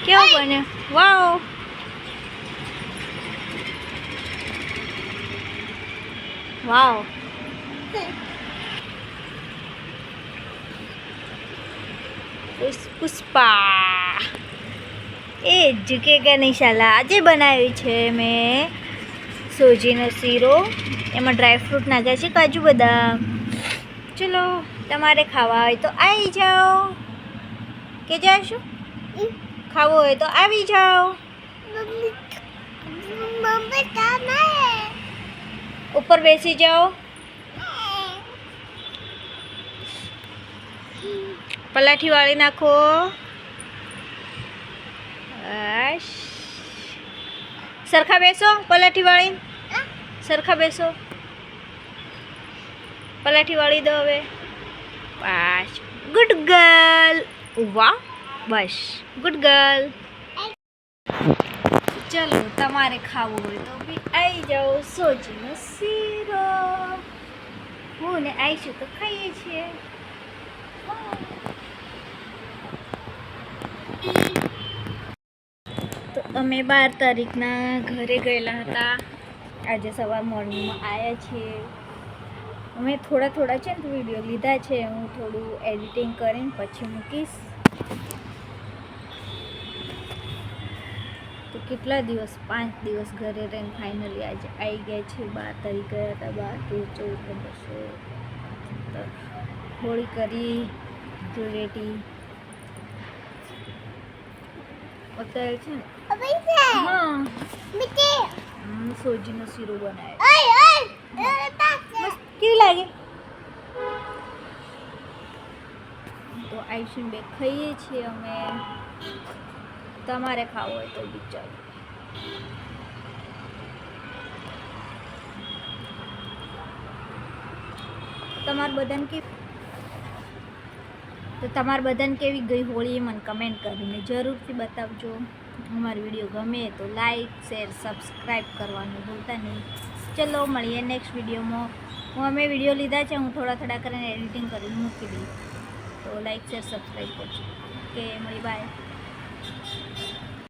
કેવો બન્યો? વાવ, વાવ. પુષ્પા એ ઝુકેગા નહીં સાલા. આજે બનાવ્યું છે મેં સોજીનો શીરો. એમાં ડ્રાયફ્રૂટ નાખ્યા છે, કાજુ બદામ. ચલો, તમારે ખાવા હોય તો આવી જાઓ. કે જાશું? ખાવું હોય તો આવી જાઓ. ઉપર બેસી જાઓ. પલાઠી વાળી નાખો. સરખા બેસો. પલાઠી વાળી સરખા બેસો. પલાઠી વાળી દો હવે. બસ, ગુડ ગર્લ. વાહ, બસ ગુડ ગર્લ. ચલો, તમારે ખાવું હોય તો બી આવી જાઓ. સોજીનો શીરો. હું ને આવીશું તો ખાઈએ છીએ. તો અમે 12 તારીખના ઘરે ગયેલા હતા. આજે સવાર મોર્નિંગમાં આવ્યા છીએ. અમે થોડા છે ને વિડીયો લીધા છે. હું થોડું એડિટિંગ કરીને પછી મૂકીશ. તો કેટલા દિવસ, 5 દિવસ ઘરે રહીને ફાઇનલી આજે આવી ગયા છે. 12 તારીખ ગયા હતા. 12, 13, 14, 15, 16, હોળી કરી, ધૂળેટી. અત્યારે છે ને સોજીનો શીરો બનાવ્યો. કેવી લાગે? તો આઈસ્ક્રીમ બે ખાઈએ છીએ અમે. તમારે ખાવું હોય તો બી ચાલો. તમારે બધાને કેવી ગઈ હોળી મને કમેન્ટ કરીને જરૂરથી બતાવજો. અમારો વિડીયો ગમે તો લાઈક, શેર, સબસ્ક્રાઈબ કરવાનું ભૂલતા નહીં. ચલો, મળીએ નેક્સ્ટ વિડીયોમાં. અમે વિડીયો લીધા છે, હું થોડા કરીને એડિટિંગ કરીને મૂકી દઈશ. તો લાઈક, શેર, સબસ્ક્રાઈબ કરજો. ઓકે, મળી, બાય.